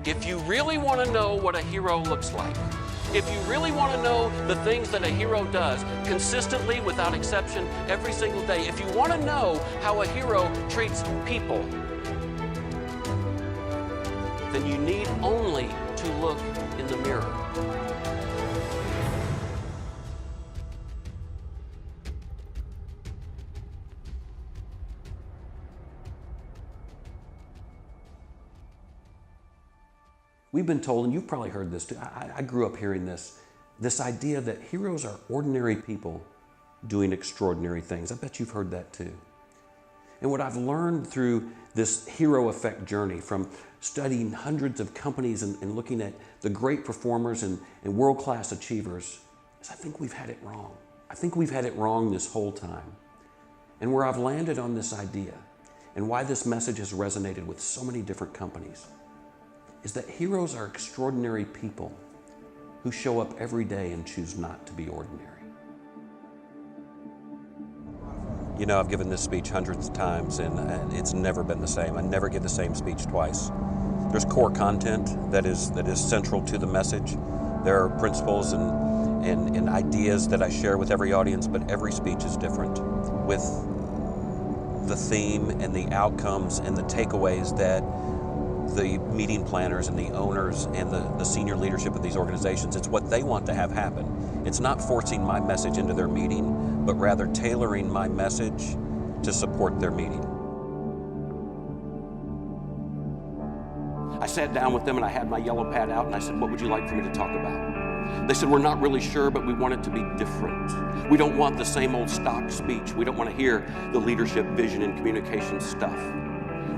If you really want to know what a hero looks like, if you really want to know the things that a hero does consistently, without exception, every single day, if you want to know how a hero treats people, then you need only to look in the mirror. We've been told, and you've probably heard this too, I grew up hearing this idea that heroes are ordinary people doing extraordinary things. I bet you've heard that too. And what I've learned through this hero effect journey, from studying hundreds of companies and looking at the great performers and world-class achievers, is I think we've had it wrong. I think we've had it wrong this whole time. And where I've landed on this idea, and why this message has resonated with so many different companies, is that heroes are extraordinary people who show up every day and choose not to be ordinary. You know, I've given this speech hundreds of times, and it's never been the same. I never give the same speech twice. There's core content that is central to the message. There are principles and ideas that I share with every audience, but every speech is different, with the theme and the outcomes and the takeaways that the meeting planners and the owners and the senior leadership of these organizations, it's what they want to have happen. It's not forcing my message into their meeting, but rather tailoring my message to support their meeting. I sat down with them and I had my yellow pad out and I said, what would you like for me to talk about? They said, we're not really sure, but we want it to be different. We don't want the same old stock speech. We don't want to hear the leadership, vision, and communication stuff.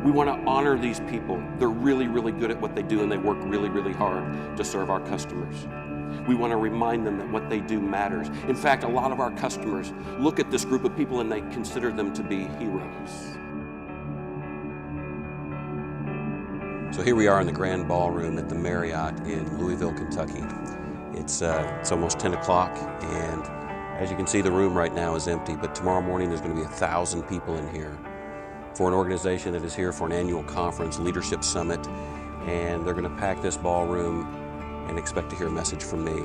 We want to honor these people. They're really, really good at what they do, and they work really, really hard to serve our customers. We want to remind them that what they do matters. In fact, a lot of our customers look at this group of people and they consider them to be heroes. So here we are in the Grand Ballroom at the Marriott in Louisville, Kentucky. It's almost 10 o'clock, and as you can see, the room right now is empty, but tomorrow morning there's going to be 1,000 people in here for an organization that is here for an annual conference, Leadership Summit, and they're going to pack this ballroom and expect to hear a message from me.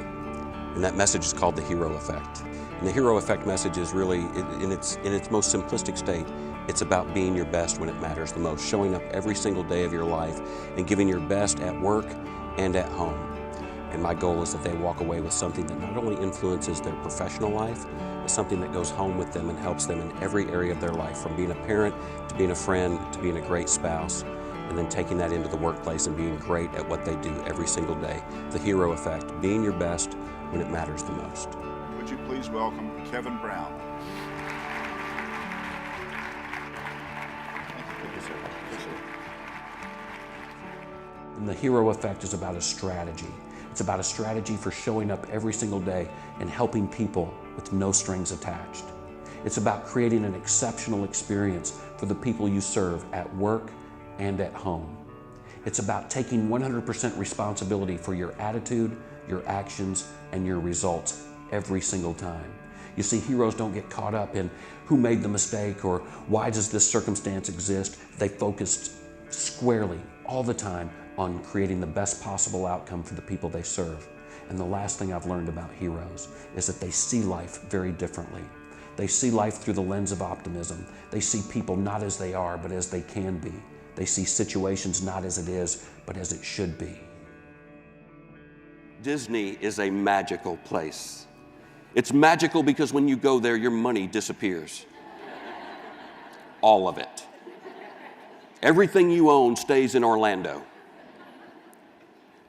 And that message is called the Hero Effect. And the Hero Effect message is really, in its most simplistic state, it's about being your best when it matters the most, showing up every single day of your life and giving your best at work and at home. And my goal is that they walk away with something that not only influences their professional life, but something that goes home with them and helps them in every area of their life, from being a parent, to being a friend, to being a great spouse, and then taking that into the workplace and being great at what they do every single day. The Hero Effect, being your best when it matters the most. Would you please welcome Kevin Brown. Thank you, sir. And the Hero Effect is about a strategy. It's about a strategy for showing up every single day and helping people with no strings attached. It's about creating an exceptional experience for the people you serve at work and at home. It's about taking 100% responsibility for your attitude, your actions, and your results every single time. You see, heroes don't get caught up in who made the mistake or why does this circumstance exist. They focus squarely all the time on creating the best possible outcome for the people they serve. And the last thing I've learned about heroes is that they see life very differently. They see life through the lens of optimism. They see people not as they are, but as they can be. They see situations not as it is, but as it should be. Disney is a magical place. It's magical because when you go there, your money disappears. All of it. Everything you own stays in Orlando.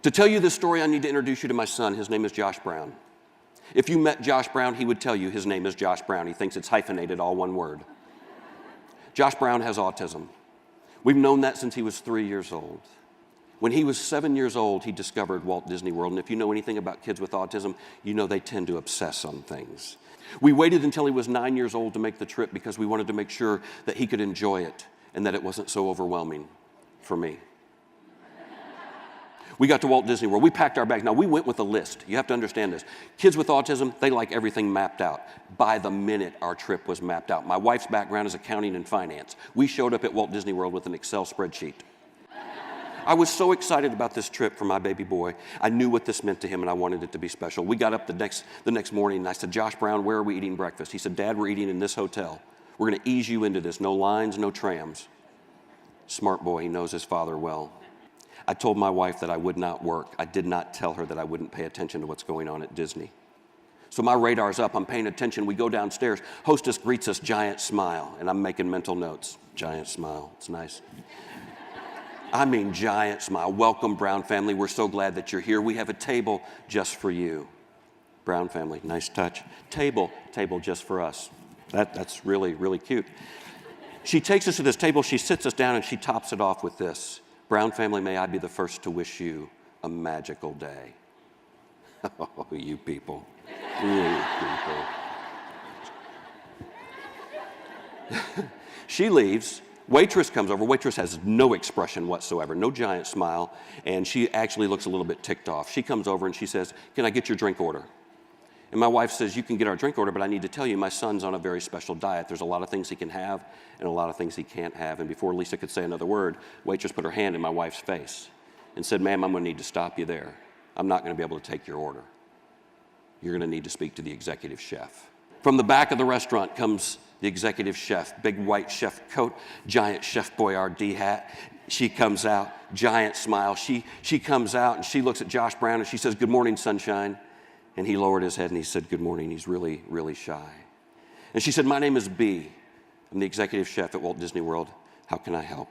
To tell you this story, I need to introduce you to my son. His name is Josh Brown. If you met Josh Brown, he would tell you his name is Josh Brown. He thinks it's hyphenated, all one word. Josh Brown has autism. We've known that since he was 3 years old. When he was 7 years old, he discovered Walt Disney World. And if you know anything about kids with autism, you know they tend to obsess on things. We waited until he was 9 years old to make the trip because we wanted to make sure that he could enjoy it and that it wasn't so overwhelming for me. We got to Walt Disney World. We packed our bags. Now, we went with a list. You have to understand this. Kids with autism, they like everything mapped out. By the minute, our trip was mapped out. My wife's background is accounting and finance. We showed up at Walt Disney World with an Excel spreadsheet. I was so excited about this trip for my baby boy. I knew what this meant to him, and I wanted it to be special. We got up the next morning, and I said, Josh Brown, where are we eating breakfast? He said, Dad, we're eating in this hotel. We're going to ease you into this. No lines, no trams. Smart boy, he knows his father well. I told my wife that I would not work. I did not tell her that I wouldn't pay attention to what's going on at Disney. So my radar's up, I'm paying attention. We go downstairs. Hostess greets us, giant smile, and I'm making mental notes. Giant smile, it's nice. I mean, giant smile. Welcome, Brown family. We're so glad that you're here. We have a table just for you. Brown family, nice touch. Table just for us. That's really, really cute. She takes us to this table, she sits us down, and she tops it off with this. Brown family, may I be the first to wish you a magical day. Oh, you people. You people. She leaves. Waitress comes over. Waitress has no expression whatsoever, no giant smile, and she actually looks a little bit ticked off. She comes over and she says, can I get your drink order? And my wife says, you can get our drink order, but I need to tell you, my son's on a very special diet. There's a lot of things he can have and a lot of things he can't have. And before Lisa could say another word, waitress put her hand in my wife's face and said, ma'am, I'm going to need to stop you there. I'm not going to be able to take your order. You're going to need to speak to the executive chef. From the back of the restaurant comes the executive chef, big white chef coat, giant Chef Boyardee hat. She comes out, giant smile. She comes out and she looks at Josh Brown and she says, good morning, sunshine. And he lowered his head and he said, good morning. He's really, really shy. And she said, my name is B. I'm the executive chef at Walt Disney World. How can I help?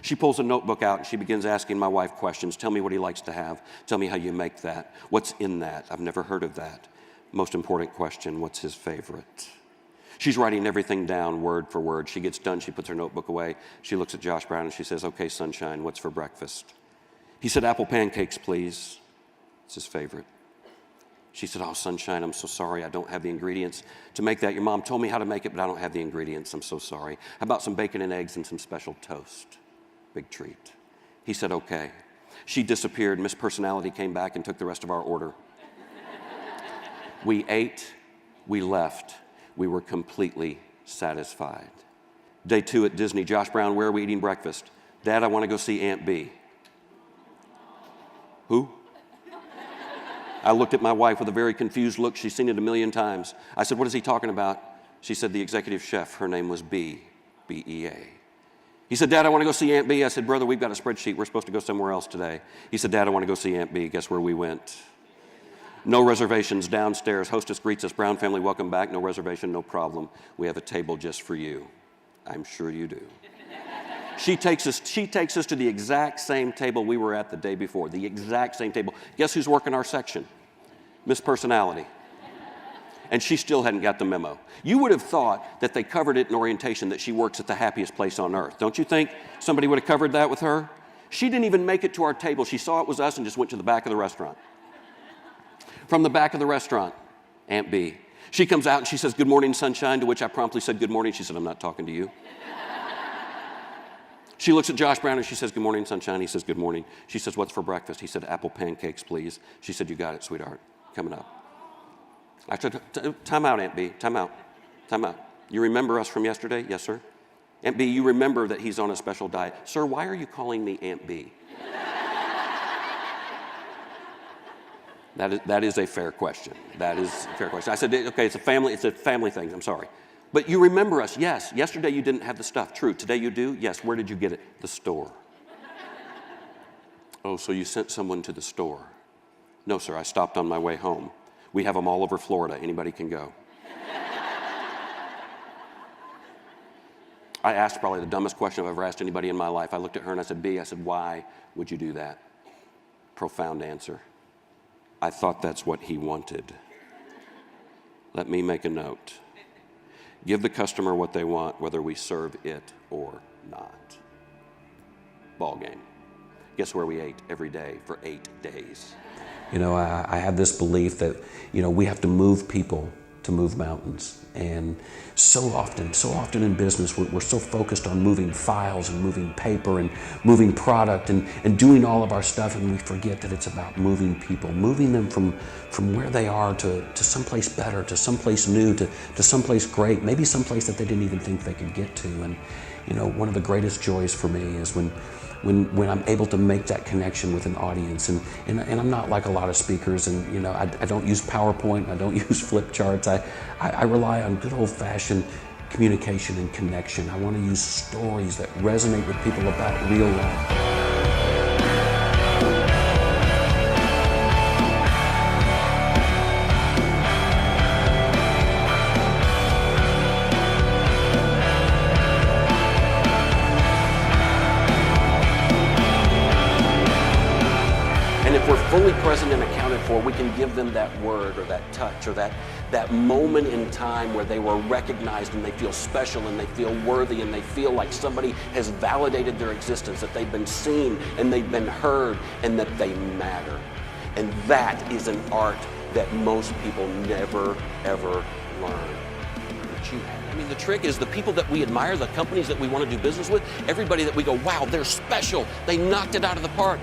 She pulls a notebook out and she begins asking my wife questions. Tell me what he likes to have. Tell me how you make that. What's in that? I've never heard of that. Most important question, what's his favorite? She's writing everything down word for word. She gets done, she puts her notebook away. She looks at Josh Brown and she says, okay, sunshine, what's for breakfast? He said, apple pancakes, please. It's his favorite. She said, oh, sunshine, I'm so sorry. I don't have the ingredients to make that. Your mom told me how to make it, but I don't have the ingredients. I'm so sorry. How about some bacon and eggs and some special toast? Big treat. He said, okay. She disappeared. Miss Personality came back and took the rest of our order. We ate, we left. We were completely satisfied. Day 2 at Disney. Josh Brown, where are we eating breakfast? Dad, I want to go see Aunt B. Who? I looked at my wife with a very confused look. She's seen it a million times. I said, what is he talking about? She said, the executive chef. Her name was B, B-E-A. He said, Dad, I want to go see Aunt B. I said, brother, we've got a spreadsheet. We're supposed to go somewhere else today. He said, Dad, I want to go see Aunt B. Guess where we went? No reservations, downstairs. Hostess greets us. Brown family, welcome back. No reservation, no problem. We have a table just for you. I'm sure you do. She takes us to the exact same table we were at the day before, the exact same table. Guess who's working our section? Miss Personality. And she still hadn't got the memo. You would have thought that they covered it in orientation that she works at the happiest place on earth. Don't you think somebody would have covered that with her? She didn't even make it to our table. She saw it was us and just went to the back of the restaurant. From the back of the restaurant, Aunt B. She comes out and she says, good morning, sunshine, to which I promptly said, good morning. She said, I'm not talking to you. She looks at Josh Brown and she says, good morning, sunshine. He says, good morning. She says, what's for breakfast? He said, apple pancakes, please. She said, you got it, sweetheart. Coming up. I said, time out, Aunt B, time out, time out. You remember us from yesterday? Yes, sir. Aunt B, you remember that he's on a special diet. Sir, why are you calling me Aunt B? That is a fair question. That is a fair question. I said, okay, it's a family thing. I'm sorry. But you remember us, yes. Yesterday you didn't have the stuff. True. Today you do? Yes. Where did you get it? The store. Oh, so you sent someone to the store. No, sir. I stopped on my way home. We have them all over Florida. Anybody can go. I asked probably the dumbest question I've ever asked anybody in my life. I looked at her and I said, B, I said, why would you do that? Profound answer. I thought that's what he wanted. Let me make a note. Give the customer what they want, whether we serve it or not. Ball game. Guess where we ate every day for 8 days? You know, I have this belief that, you know, we have to move people to move mountains. And so often in business, we're so focused on moving files and moving paper and moving product and doing all of our stuff, and we forget that it's about moving people, moving them from where they are to someplace better, to someplace new, to someplace great, maybe someplace that they didn't even think they could get to. And, you know, one of the greatest joys for me is when when I'm able to make that connection with an audience. And I'm not like a lot of speakers, and you know, I don't use PowerPoint, I don't use flip charts. I rely on good old-fashioned communication and connection. I want to use stories that resonate with people about real life. And if we're fully present and accounted for, we can give them that word or that touch or that moment in time where they were recognized and they feel special and they feel worthy and they feel like somebody has validated their existence, that they've been seen and they've been heard and that they matter. And that is an art that most people never, ever learn. But you have. I mean, the trick is the people that we admire, the companies that we want to do business with, everybody that we go, wow, they're special. They knocked it out of the park.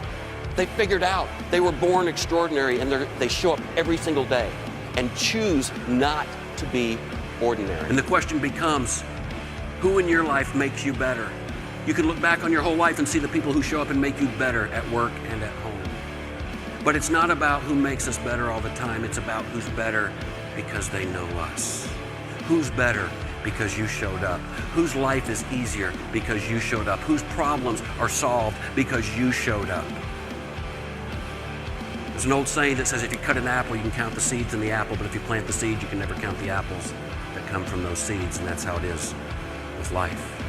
They figured out they were born extraordinary, and they show up every single day and choose not to be ordinary. And the question becomes, who in your life makes you better? You can look back on your whole life and see the people who show up and make you better at work and at home. But it's not about who makes us better all the time. It's about who's better because they know us. Who's better because you showed up? Whose life is easier because you showed up? Whose problems are solved because you showed up? There's an old saying that says if you cut an apple, you can count the seeds in the apple, but if you plant the seed, you can never count the apples that come from those seeds, and that's how it is with life.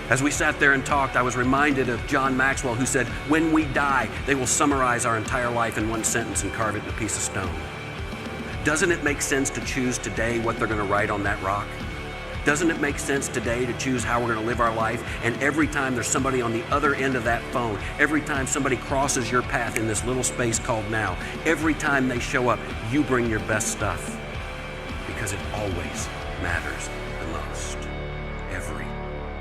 As we sat there and talked, I was reminded of John Maxwell, who said, when we die, they will summarize our entire life in one sentence and carve it in a piece of stone. Doesn't it make sense to choose today what they're going to write on that rock? Doesn't it make sense today to choose how we're going to live our life? And every time there's somebody on the other end of that phone, every time somebody crosses your path in this little space called now, every time they show up, you bring your best stuff, because it always matters the most, every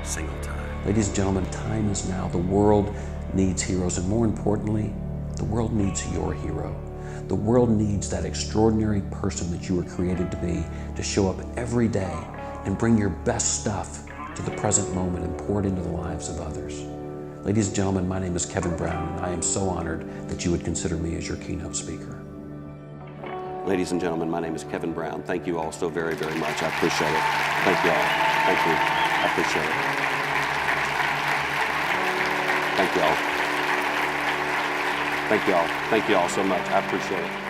single time. Ladies and gentlemen, time is now. The world needs heroes, and more importantly, the world needs your hero. The world needs that extraordinary person that you were created to be, to show up every day and bring your best stuff to the present moment and pour it into the lives of others. Ladies and gentlemen, my name is Kevin Brown, and I am so honored that you would consider me as your keynote speaker. Ladies and gentlemen, my name is Kevin Brown. Thank you all so very, very much. I appreciate it. Thank you all. Thank you. I appreciate it. Thank you all. Thank you all. Thank you all so much. I appreciate it.